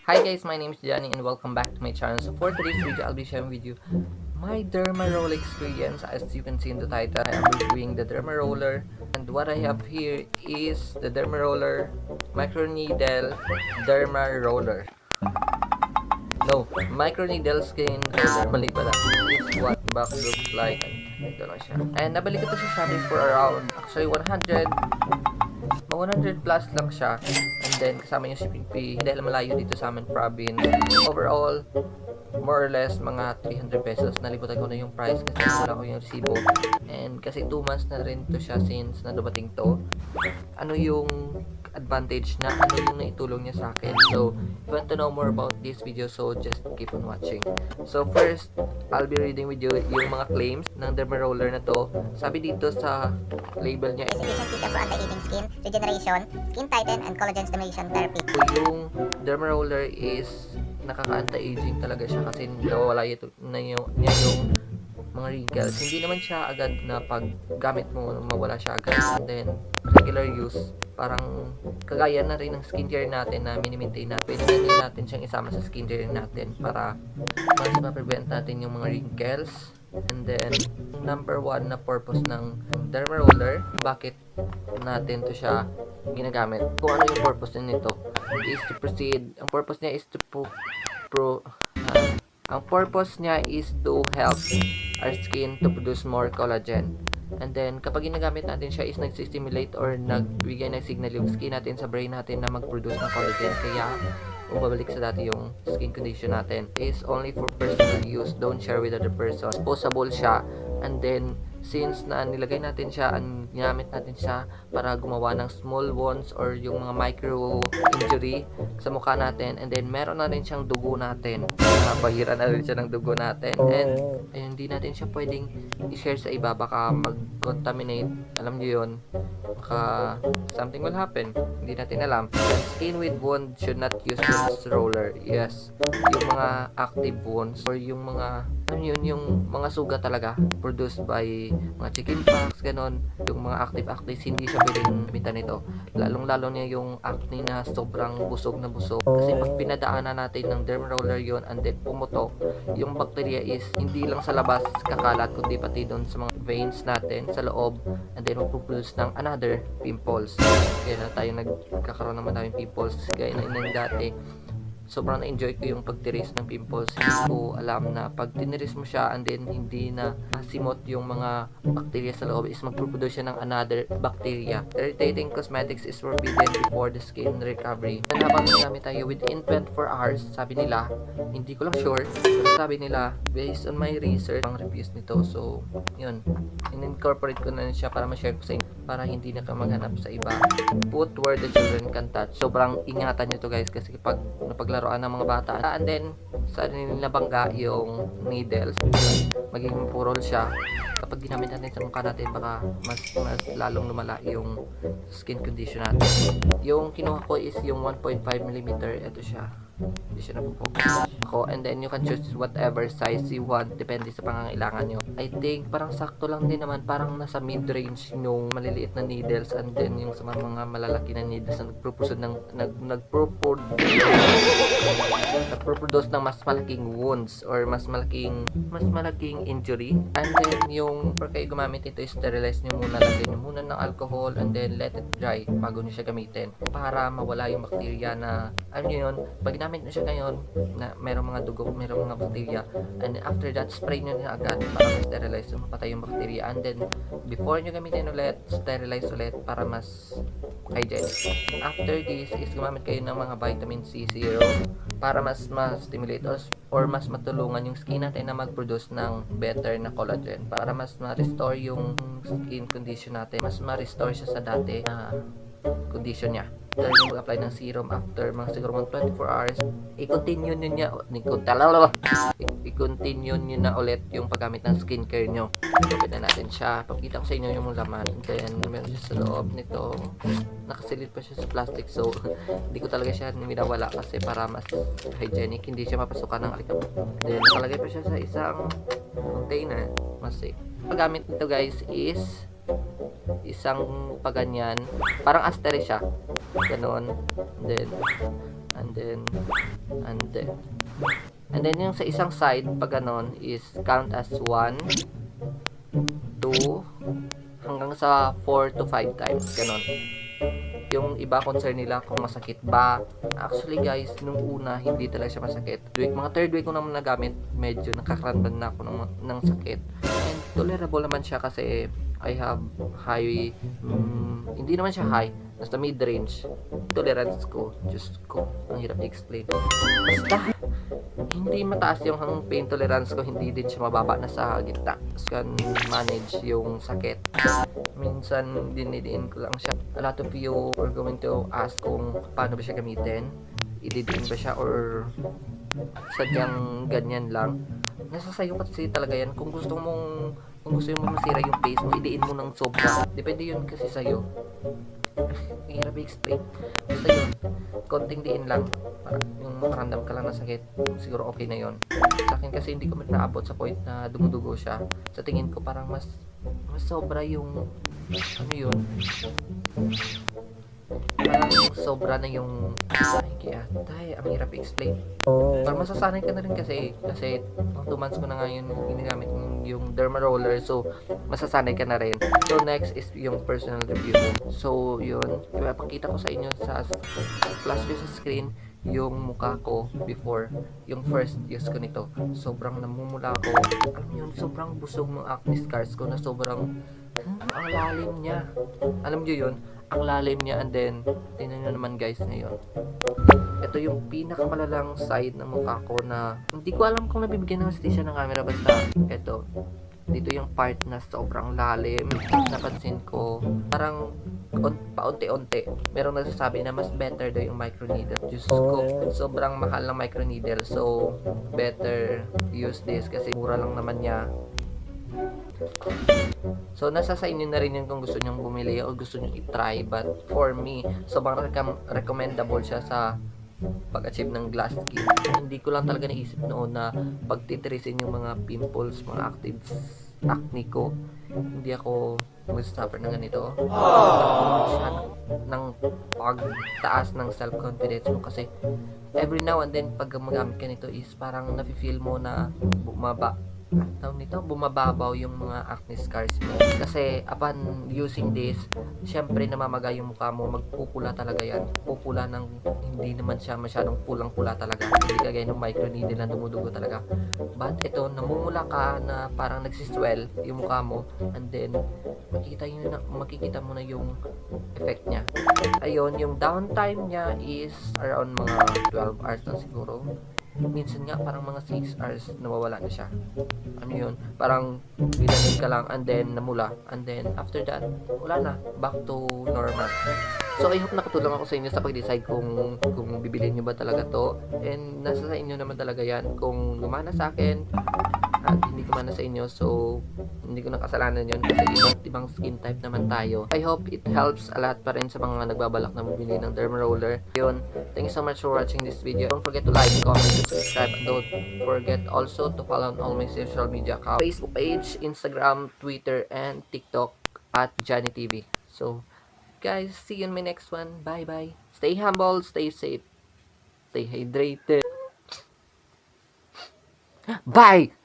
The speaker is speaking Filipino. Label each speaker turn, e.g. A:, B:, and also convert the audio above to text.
A: Hi guys, my name is Johnny and welcome back to my channel. So for today's video, I'll be sharing with you my derma roll experience. As you can see in the title, I am reviewing the derma roller, and what I have here is the derma roller microneedle derma roller. No, microneedle skin roller. Mali pala. This is what box looks like. Ito lang siya. And nabalik ko to sa Shopee for around actually 100 plus lang siya, and then kasama yung shipping fee dahil malayo dito sa amin province. Overall, more or less mga 300 pesos. Nalibutan ko na yung price kasi wala ko yung resibo, and kasi 2 months na rin to siya since na dumating to. Ano yung advantage na ano yung naitulong niya sa akin. So if you want to know more about this video, so just keep on watching. So first, I'll be reading with you yung mga claims ng derma roller na to. Sabi dito sa label niya,
B: efficient system for anti-aging skin regeneration, skin tighten, and collagen stimulation therapy.
A: so yung derma roller is nakaka-anti-aging talaga siya kasi nawawala niya yung mga wrinkles. Hindi naman siya agad na pag gamit mo mawala siya agad, and then regular use parang kagaya na rin ng skincare natin na mini-maintain natin. Pwede na rin natin siyang isama sa skincare natin para mas ma-prevent natin yung mga wrinkles. And then number 1 na purpose ng derma roller, bakit natin to siya ginagamit, kung ano yung purpose nito, is to proceed. Ang purpose niya is to ang purpose niya is to help our skin to produce more collagen. And then, kapag ginagamit natin siya is nag-stimulate or nagbigay ng signal yung skin natin sa brain natin na mag-produce ng collagen. Kaya, kung babalik sa dati yung skin condition natin, is only for personal use. Don't share with other person. Disposable siya. And then, since na nilagay natin siya, ginamit natin siya para gumawa ng small wounds or yung mga micro injury sa mukha natin, and then meron na rin siyang dugo natin, bahira na rin siya ng dugo natin, and hindi natin siya pwedeng i-share sa iba, baka mag-contaminate, alam nyo yun, baka something will happen, hindi natin alam. Skin with wound should not use this roller. Yes, yung mga active wounds or yung mga yung mga sugat talaga produced by mga chicken pox, ganon, yung mga active acne, hindi siya pwedeng gamitan nito, lalong-lalo niya yung acne na sobrang busog na busog, kasi pag pinadaanan natin ng derma roller yon and then pumutok, yung bacteria is hindi lang sa labas kakalat, kundi pati doon sa mga veins natin sa loob, and then magpuproduce ng another pimples. Kaya na tayo nagkakaroon ng maraming pimples gaya na inang dati. Sobrang na-enjoy ko yung pagtiris ng pimples. Hindi ko alam na pag tiniris mo siya and then hindi na simot yung mga bacteria sa loob, is magproduce siya ng another bacteria. Irritating cosmetics is forbidden before the skin recovery. And habang nagamit tayo within 24 hours, sabi nila, hindi ko lang sure, pero sabi nila, based on my research, ang reviews nito, so yun, in-incorporate ko na siya para ma-share ko sa inyo, para hindi na ka maghanap sa iba. Put where the children can touch. Sobrang ingatan nyo to guys, kasi pag napaglaruan ng mga bata, and then sa nila bangga yung needles, magiging purol siya. Kapag ginamit natin sa mukha natin, baka mas lalong lumala yung skin condition natin. Yung kinuha ko is yung 1.5mm. Ito siya, hindi siya nag-focus ako, and then you can choose whatever size you want depende sa pangangailangan nyo. I think parang sakto lang din naman, parang nasa mid-range yung maliliit na needles, and then yung sa mga malalaki na needles na nagproproduce ng mas malaking wounds or mas malaking injury. And then yung for kayo gumamit ito, sterilize nyo muna, lagyan nyo muna ng alcohol and then let it dry bago nyo siya gamitin para mawala yung bacteria na ano yun. Pag ginamit nyo siya ngayon na merong mga dugo, merong mga bacteria, and after that spray nyo na agad para ma-sterilize, mapatay yung bacteria, and then before nyo gamitin ulit, sterilize ulit para mas hygienic. After this is gumamit kayo ng mga vitamin C serum para mas ma-stimulate or mas matulungan yung skin natin na mag-produce ng better na collagen, para mas ma-restore yung skin condition natin, mas ma-restore siya sa dati na condition niya. After yung mag-apply ng serum, after mga siguro mga 24 hours, i-continue nyo na ulit yung paggamit ng skincare nyo. Kapit na natin siya. Pakita ko sa inyo yung laman. Then, meron siya sa loob nito. Nakasilid pa siya sa plastic, so hindi ko talaga siya minawala kasi para mas hygienic, hindi siya mapasukan ng alikabok. Then, nakalagay pa siya sa isang container. Mas safe. Paggamit nito guys is isang paganyan, parang asterisk siya, ganon. Then and then, and then, and then yung sa isang side, pag ganon, is count as 1, 2, hanggang sa 4 to 5 times, ganon. Yung iba concern nila kung masakit ba. Actually guys, nung una hindi talaga siya masakit. Mga third week ko naman nagamit, medyo nakakaramdam na ako ng sakit. And tolerable naman siya kasi I have high, hindi naman siya high, basta mid-range tolerance ko. Diyos ko, ang hirap i-explain. Basta, hindi mataas yung pain tolerance ko, hindi din siya mababa na sa gitna. So, can manage yung sakit. Minsan, dinidiin ko lang siya. A lot of you are going to ask kung paano ba siya gamitin. Ididiin ba siya or sadyang ganyan lang. Nasa sayo kasi talaga yan. Kung gusto mong masira yung face mo, idiin mo ng sobra. Depende yun kasi sa'yo. Hirap i-explain. Basta yun, konting diin lang. Para yung makaramdam ka lang ng sakit, siguro okay na yun. Sa akin kasi hindi ko naabot sa point na dumudugo siya. Sa tingin ko parang mas sobra yung, ano yun, parang sobra na yung, kaya, ang hirap i-explain. Parang masasanay ka na rin kasi 2 months ko na nga yun ginagamit yung derma roller, so masasanay ka na rin. So next is yung personal review mo. So yun, ipapakita ko sa inyo sa flash view sa screen yung mukha ko before, yung first use ko nito. Sobrang namumula ako. Alam yun, sobrang busog ng acne scars ko na sobrang ang lalim niya. Alam niyo yun, ang lalim niya. And then, tingnan nyo naman guys ngayon. Ito yung pinakamalalang side ng mukha ko na hindi ko alam kung nabibigyan ng hustisya ng camera. Basta, ito. Dito yung part na sobrang lalim. Napansin ko, parang paunti-unti. Merong nagsasabi na mas better daw yung microneedle. Diyos ko, sobrang mahal ng microneedle. So, better use this kasi mura lang naman niya. So, nasa sa inyo na rin yun kung gusto nyong bumili o gusto nyong i-try. But, for me, sobrang recommendable siya sa pag-achieve ng glass skin. Hindi ko lang talaga naisip noon na pagtitirisin yung mga pimples, mga active acne ko. Hindi ako mag-suffer ng ganito. Siya ng pagtaas ng self-confidence mo kasi every now and then pag magamit ka nito is parang nafe-feel mo na bumababaw yung mga acne scars mo. Kasi upon using this, syempre namamaga yung mukha mo, magpupula talaga yan. Pupula ng hindi naman siya masyadong pulang-pula talaga. Hindi kagaya ng microneedle na dumudugo talaga. But ito, namumula ka na parang nagsiswell yung mukha mo, and then makikita mo na yung effect niya. Ayun, yung downtime niya is around mga 12 hours na siguro. Minsan nga parang mga 6 hours nawawala na siya. Ano yun? Parang binanid ka lang and then namula. And then after that, wala na. Back to normal. So I hope nakatulong ako sa inyo sa pag-decide kung bibilhin nyo ba talaga to. And nasa sa inyo naman talaga yan. Kung gumana sa akin at hindi gumana sa inyo, so hindi ko nakasalanan yun kasi iba't ibang skin type naman tayo. I hope it helps a lot pa rin sa mga nagbabalak na bumili ng derma roller. Yun, thank you so much for watching this video. Don't forget to like, comment, and subscribe. And don't forget also to follow on all my social media accounts. Facebook page, Instagram, Twitter, and TikTok at JohnyyyTV. So, guys, see you in my next one. Bye bye. Stay humble, stay safe, stay hydrated. Bye!